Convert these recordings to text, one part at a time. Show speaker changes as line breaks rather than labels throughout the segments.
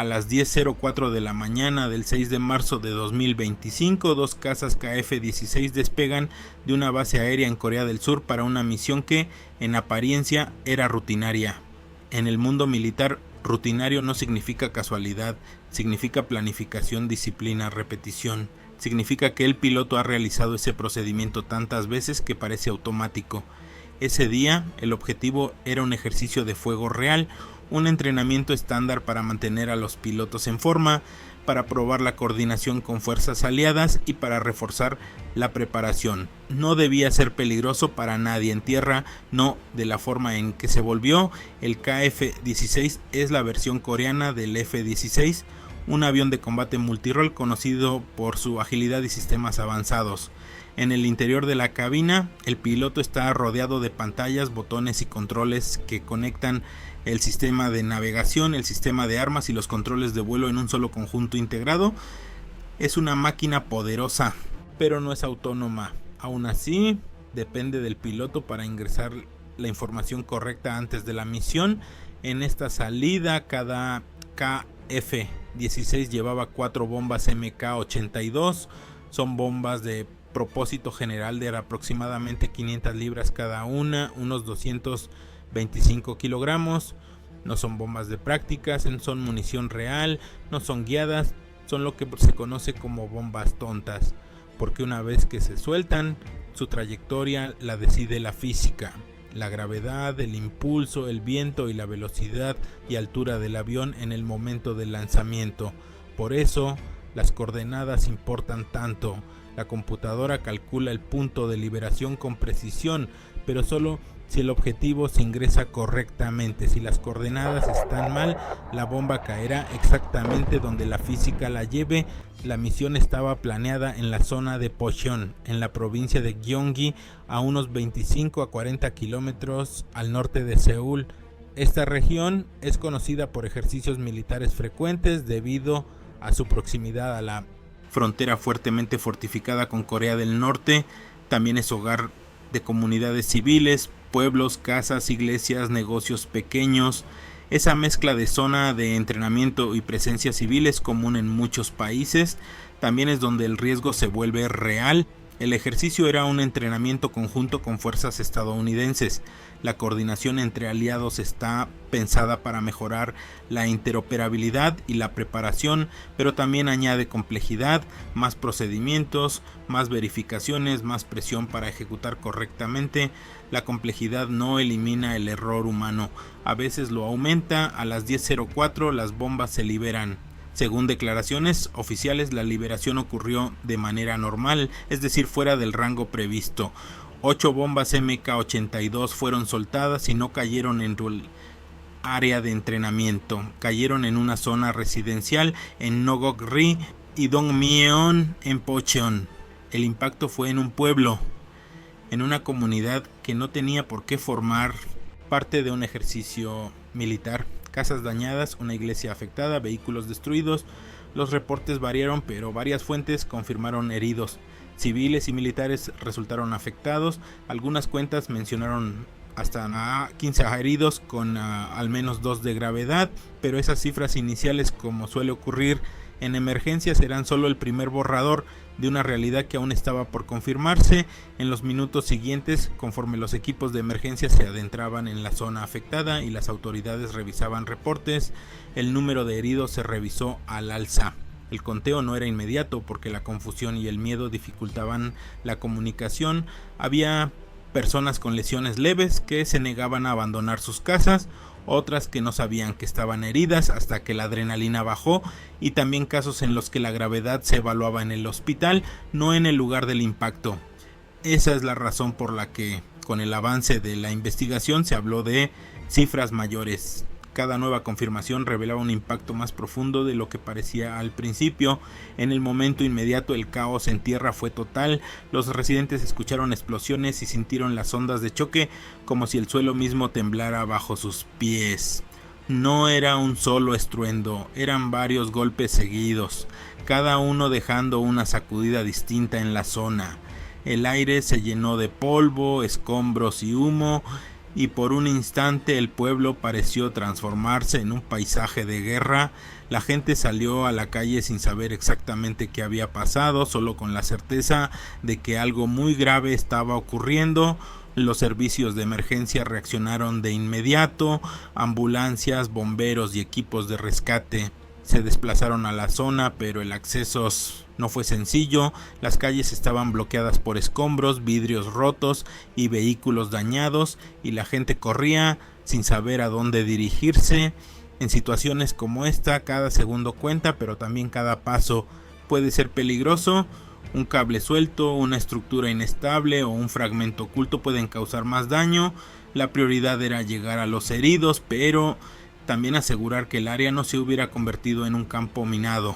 A las 10:04 de la mañana del 6 de marzo de 2025, dos cazas KF-16 despegan de una base aérea en Corea del Sur para una misión que, en apariencia, era rutinaria. En el mundo militar, rutinario no significa casualidad, significa planificación, disciplina, repetición. Significa que el piloto ha realizado ese procedimiento tantas veces que parece automático. Ese día, el objetivo era un ejercicio de fuego real, un entrenamiento estándar para mantener a los pilotos en forma, para probar la coordinación con fuerzas aliadas y para reforzar la preparación. No debía ser peligroso para nadie en tierra, no de la forma en que se volvió. El KF-16 es la versión coreana del F-16, un avión de combate multirol conocido por su agilidad y sistemas avanzados. En el interior de la cabina, el piloto está rodeado de pantallas, botones y controles que conectan el sistema de navegación, el sistema de armas y los controles de vuelo en un solo conjunto integrado. Es una máquina poderosa, pero no es autónoma. Aún así, depende del piloto para ingresar la información correcta antes de la misión. En esta salida, cada KF-16 llevaba 4 bombas MK-82. Son bombas de propósito general de aproximadamente 500 libras cada una, unos 225 kilogramos. No son bombas de prácticas, son munición real, no son guiadas, son lo que se conoce como bombas tontas, porque una vez que se sueltan, su trayectoria la decide la física, la gravedad, el impulso, el viento y la velocidad y altura del avión en el momento del lanzamiento. Por eso, las coordenadas importan tanto. La computadora calcula el punto de liberación con precisión, pero solo si el objetivo se ingresa correctamente. Si las coordenadas están mal, la bomba caerá exactamente donde la física la lleve. La misión estaba planeada en la zona de Pocheon, en la provincia de Gyeonggi, a unos 25 a 40 kilómetros al norte de Seúl. Esta región es conocida por ejercicios militares frecuentes debido a su proximidad a la frontera fuertemente fortificada con Corea del Norte. También es hogar de comunidades civiles, pueblos, casas, iglesias, negocios pequeños. Esa mezcla de zona de entrenamiento y presencia civil es común en muchos países. También es donde el riesgo se vuelve real. El ejercicio era un entrenamiento conjunto con fuerzas estadounidenses. La coordinación entre aliados está pensada para mejorar la interoperabilidad y la preparación, pero también añade complejidad, más procedimientos, más verificaciones, más presión para ejecutar correctamente. La complejidad no elimina el error humano, a veces lo aumenta. A las 10:04 las bombas se liberan. Según declaraciones oficiales, la liberación ocurrió de manera normal, es decir, fuera del rango previsto. 8 bombas MK-82 fueron soltadas y no cayeron en el área de entrenamiento. Cayeron en una zona residencial en Nogok-ri y Dongmyeon en Pocheon. El impacto fue en un pueblo, en una comunidad que no tenía por qué formar parte de un ejercicio militar. Casas dañadas, una iglesia afectada, vehículos destruidos. Los reportes variaron, pero varias fuentes confirmaron heridos. Civiles y militares resultaron afectados. Algunas cuentas mencionaron hasta 15 heridos, con al menos 2 de gravedad, pero esas cifras iniciales, como suele ocurrir en emergencias, eran solo el primer borrador de una realidad que aún estaba por confirmarse. En los minutos siguientes, conforme los equipos de emergencia se adentraban en la zona afectada y las autoridades revisaban reportes, el número de heridos se revisó al alza. El conteo no era inmediato porque la confusión y el miedo dificultaban la comunicación. Había personas con lesiones leves que se negaban a abandonar sus casas, otras que no sabían que estaban heridas hasta que la adrenalina bajó, y también casos en los que la gravedad se evaluaba en el hospital, no en el lugar del impacto. Esa es la razón por la que, con el avance de la investigación, se habló de cifras mayores. Cada nueva confirmación revelaba un impacto más profundo de lo que parecía al principio. En el momento inmediato el caos en tierra fue total. Los residentes escucharon explosiones y sintieron las ondas de choque, como si el suelo mismo temblara bajo sus pies. No era un solo estruendo, eran varios golpes seguidos, cada uno dejando una sacudida distinta en la zona. El aire se llenó de polvo, escombros y humo. y por un instante el pueblo pareció transformarse en un paisaje de guerra. La gente salió a la calle sin saber exactamente qué había pasado, solo con la certeza de que algo muy grave estaba ocurriendo. Los servicios de emergencia reaccionaron de inmediato, ambulancias, bomberos y equipos de rescate se desplazaron a la zona, pero el acceso no fue sencillo. Las calles estaban bloqueadas por escombros, vidrios rotos y vehículos dañados, y la gente corría sin saber a dónde dirigirse. En situaciones como esta, cada segundo cuenta, pero también cada paso puede ser peligroso. Un cable suelto, una estructura inestable o un fragmento oculto pueden causar más daño. La prioridad era llegar a los heridos, pero también asegurar que el área no se hubiera convertido en un campo minado.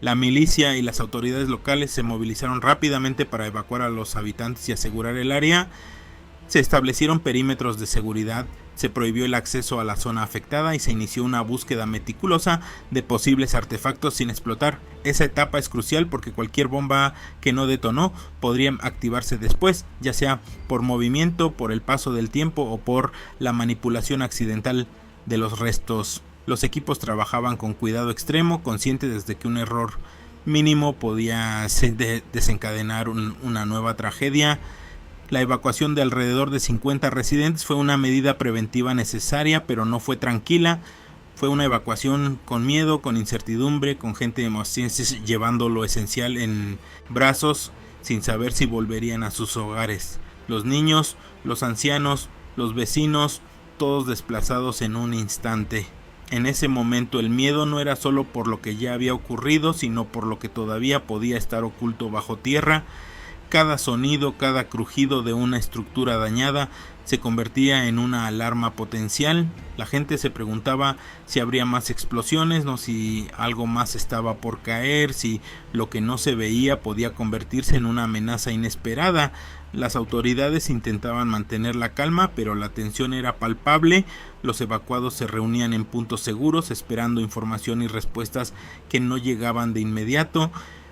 La milicia y las autoridades locales se movilizaron rápidamente para evacuar a los habitantes y asegurar el área. Se establecieron perímetros de seguridad, se prohibió el acceso a la zona afectada y se inició una búsqueda meticulosa de posibles artefactos sin explotar. Esa etapa es crucial porque cualquier bomba que no detonó podría activarse después, ya sea por movimiento, por el paso del tiempo o por la manipulación accidental de los restos. Los equipos trabajaban con cuidado extremo, conscientes de que un error mínimo podía desencadenar una nueva tragedia. La evacuación de alrededor de 50 residentes fue una medida preventiva necesaria, pero no fue tranquila. Fue una evacuación con miedo, con incertidumbre, con gente de Moscienses llevando lo esencial en brazos, sin saber si volverían a sus hogares. Los niños, los ancianos, los vecinos, todos desplazados en un instante. En ese momento el miedo no era solo por lo que ya había ocurrido, sino por lo que todavía podía estar oculto bajo tierra. Cada sonido, cada crujido de una estructura dañada se convertía en una alarma potencial. La gente se preguntaba si habría más explosiones, no si algo más estaba por caer, si lo que no se veía podía convertirse en una amenaza inesperada. Las autoridades intentaban mantener la calma, pero la tensión era palpable. Los evacuados se reunían en puntos seguros, esperando información y respuestas que no llegaban de inmediato.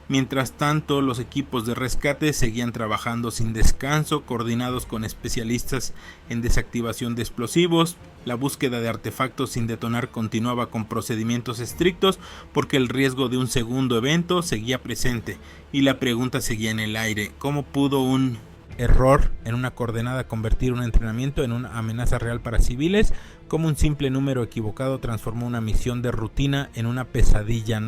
Mientras tanto, los equipos de rescate seguían trabajando sin descanso, coordinados con especialistas en desactivación de explosivos. La búsqueda de artefactos sin detonar continuaba con procedimientos estrictos porque el riesgo de un segundo evento seguía presente y la pregunta seguía en el aire: ¿cómo pudo un error en una coordenada convertir un entrenamiento en una amenaza real para civiles? ¿Cómo un simple número equivocado transformó una misión de rutina en una pesadilla?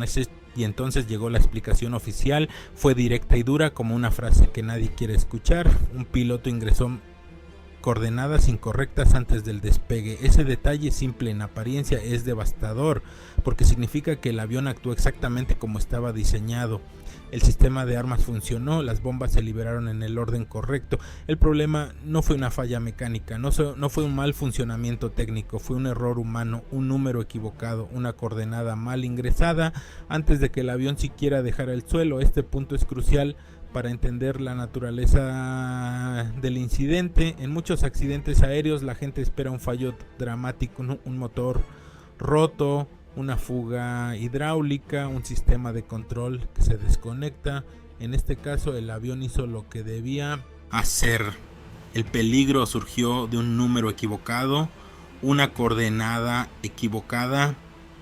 Y entonces llegó la explicación oficial. Fue directa y dura, como una frase que nadie quiere escuchar. Un piloto ingresó coordenadas incorrectas antes del despegue. Ese detalle, simple en apariencia, es devastador, porque significa que el avión actuó exactamente como estaba diseñado. El sistema de armas funcionó, las bombas se liberaron en el orden correcto. El problema no fue una falla mecánica, no fue un mal funcionamiento técnico, fue un error humano, un número equivocado, una coordenada mal ingresada antes de que el avión siquiera dejara el suelo. Este punto es crucial para entender la naturaleza del incidente. En muchos accidentes aéreos la gente espera un fallo dramático, un motor roto, una fuga hidráulica, un sistema de control que se desconecta. En este caso el avión hizo lo que debía hacer. El peligro surgió de un número equivocado, una coordenada equivocada,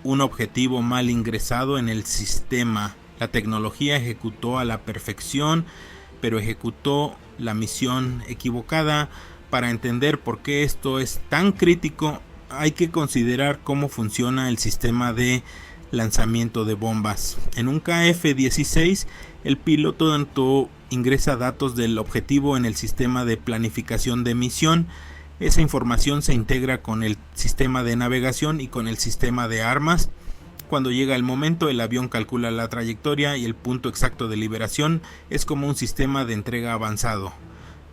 un objetivo mal ingresado en el sistema. La tecnología ejecutó a la perfección, pero ejecutó la misión equivocada. Para entender por qué esto es tan crítico, hay que considerar cómo funciona el sistema de lanzamiento de bombas. En un KF-16, el piloto ingresa datos del objetivo en el sistema de planificación de misión. Esa información se integra con el sistema de navegación y con el sistema de armas. Cuando llega el momento, el avión calcula la trayectoria y el punto exacto de liberación. Es como un sistema de entrega avanzado.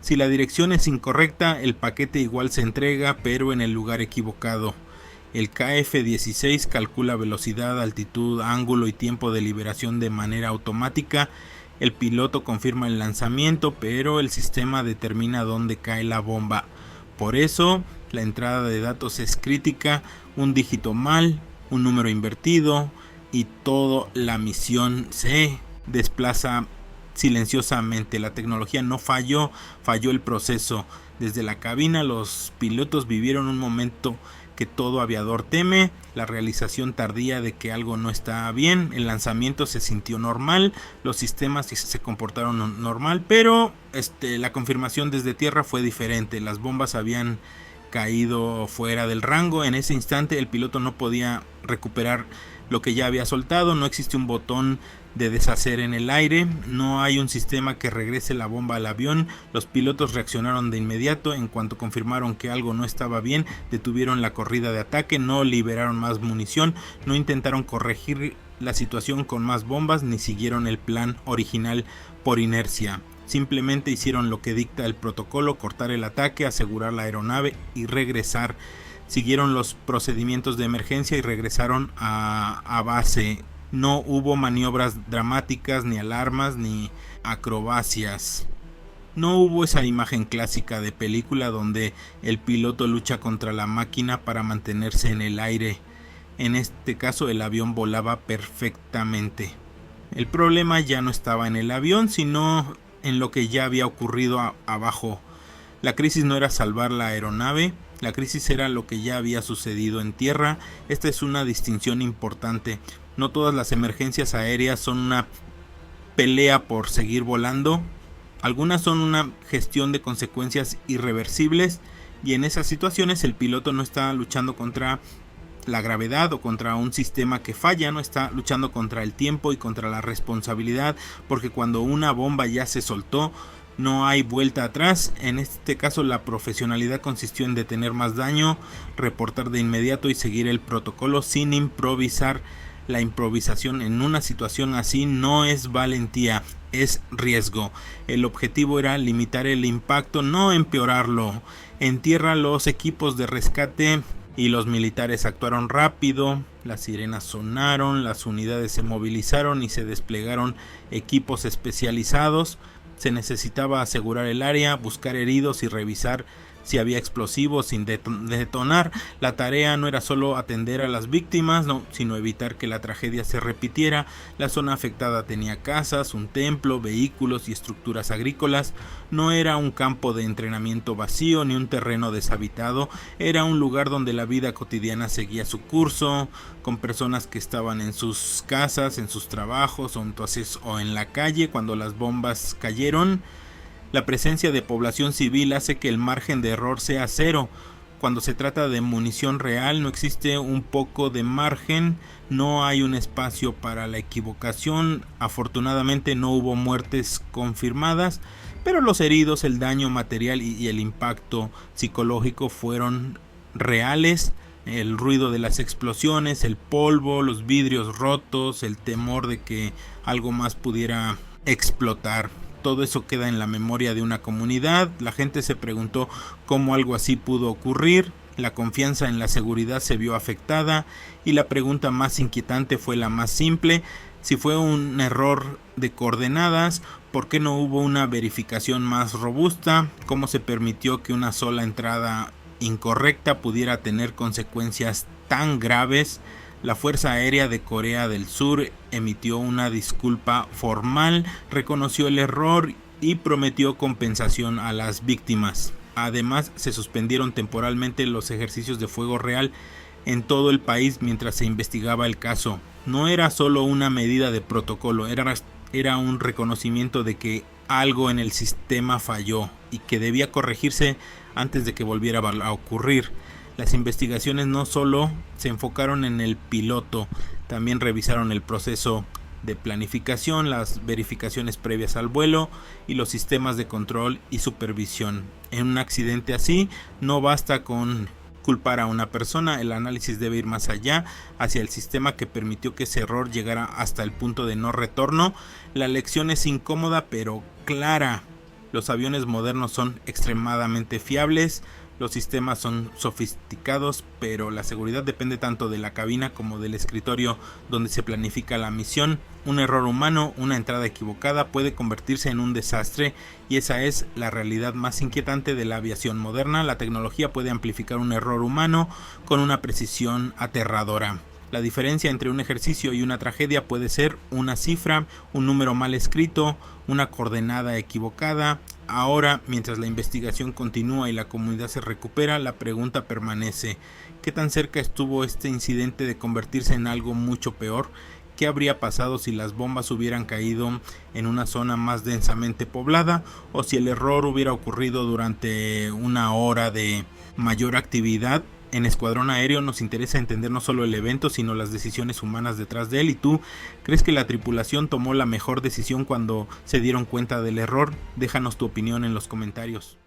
Si la dirección es incorrecta, el paquete igual se entrega, pero en el lugar equivocado. El KF-16 calcula velocidad, altitud, ángulo y tiempo de liberación de manera automática. El piloto confirma el lanzamiento, pero el sistema determina dónde cae la bomba. Por eso, la entrada de datos es crítica. Un dígito mal, un número invertido y toda la misión se desplaza silenciosamente. La tecnología no falló, falló el proceso. Desde la cabina los pilotos vivieron un momento que todo aviador teme, la realización tardía de que algo no está bien. El lanzamiento se sintió normal, los sistemas se comportaron normal, pero la confirmación desde tierra fue diferente. Las bombas habían caído fuera del rango. En ese instante el piloto no podía recuperar lo que ya había soltado. No existe un botón de deshacer en el aire, no hay un sistema que regrese la bomba al avión. Los pilotos reaccionaron de inmediato. En cuanto confirmaron que algo no estaba bien, detuvieron la corrida de ataque, no liberaron más munición, no intentaron corregir la situación con más bombas, ni siguieron el plan original por inercia. Simplemente hicieron lo que dicta el protocolo: cortar el ataque, asegurar la aeronave y regresar. Siguieron los procedimientos de emergencia y regresaron a base. No hubo maniobras dramáticas, ni alarmas, ni acrobacias. No hubo esa imagen clásica de película donde el piloto lucha contra la máquina para mantenerse en el aire. En este caso el avión volaba perfectamente. El problema ya no estaba en el avión, sino en lo que ya había ocurrido abajo. La crisis no era salvar la aeronave, la crisis era lo que ya había sucedido en tierra. Esta es una distinción importante. No todas las emergencias aéreas son una pelea por seguir volando. Algunas son una gestión de consecuencias irreversibles, y en esas situaciones el piloto no está luchando contra la gravedad o contra un sistema que falla, no está luchando contra el tiempo y contra la responsabilidad, porque cuando una bomba ya se soltó, no hay vuelta atrás. En este caso la profesionalidad consistió en detener más daño, reportar de inmediato y seguir el protocolo sin improvisar. La improvisación en una situación así no es valentía, es riesgo. El objetivo era limitar el impacto, no empeorarlo. En tierra los equipos de rescate y los militares actuaron rápido, las sirenas sonaron, las unidades se movilizaron y se desplegaron equipos especializados. Se necesitaba asegurar el área, buscar heridos y revisar si había explosivos sin detonar. La tarea no era solo atender a las víctimas, sino evitar que la tragedia se repitiera. La zona afectada tenía casas, un templo, vehículos y estructuras agrícolas. No era un campo de entrenamiento vacío ni un terreno deshabitado. Era un lugar donde la vida cotidiana seguía su curso, con personas que estaban en sus casas, en sus trabajos o en la calle cuando las bombas cayeron. La presencia de población civil hace que el margen de error sea cero. Cuando se trata de munición real no existe un poco de margen, no hay un espacio para la equivocación. Afortunadamente no hubo muertes confirmadas, pero los heridos, el daño material y el impacto psicológico fueron reales. El ruido de las explosiones, el polvo, los vidrios rotos, el temor de que algo más pudiera explotar. Todo eso queda en la memoria de una comunidad. La gente se preguntó cómo algo así pudo ocurrir. La confianza en la seguridad se vio afectada, y la pregunta más inquietante fue la más simple: si fue un error de coordenadas, ¿por qué no hubo una verificación más robusta? ¿Cómo se permitió que una sola entrada incorrecta pudiera tener consecuencias tan graves? La Fuerza Aérea de Corea del Sur emitió una disculpa formal, reconoció el error y prometió compensación a las víctimas. Además, se suspendieron temporalmente los ejercicios de fuego real en todo el país mientras se investigaba el caso. No era solo una medida de protocolo, era un reconocimiento de que algo en el sistema falló y que debía corregirse antes de que volviera a ocurrir. Las investigaciones no solo se enfocaron en el piloto, también revisaron el proceso de planificación, las verificaciones previas al vuelo y los sistemas de control y supervisión. En un accidente así no basta con culpar a una persona, el análisis debe ir más allá, hacia el sistema que permitió que ese error llegara hasta el punto de no retorno. La lección es incómoda pero clara. Los aviones modernos son extremadamente fiables, los sistemas son sofisticados, pero la seguridad depende tanto de la cabina como del escritorio donde se planifica la misión. Un error humano, una entrada equivocada puede convertirse en un desastre, y esa es la realidad más inquietante de la aviación moderna. La tecnología puede amplificar un error humano con una precisión aterradora. La diferencia entre un ejercicio y una tragedia puede ser una cifra, un número mal escrito, una coordenada equivocada. Ahora, mientras la investigación continúa y la comunidad se recupera, la pregunta permanece: ¿qué tan cerca estuvo este incidente de convertirse en algo mucho peor? ¿Qué habría pasado si las bombas hubieran caído en una zona más densamente poblada, o si el error hubiera ocurrido durante una hora de mayor actividad? En Escuadrón Aéreo nos interesa entender no solo el evento, sino las decisiones humanas detrás de él. ¿Y tú crees que la tripulación tomó la mejor decisión cuando se dieron cuenta del error? Déjanos tu opinión en los comentarios.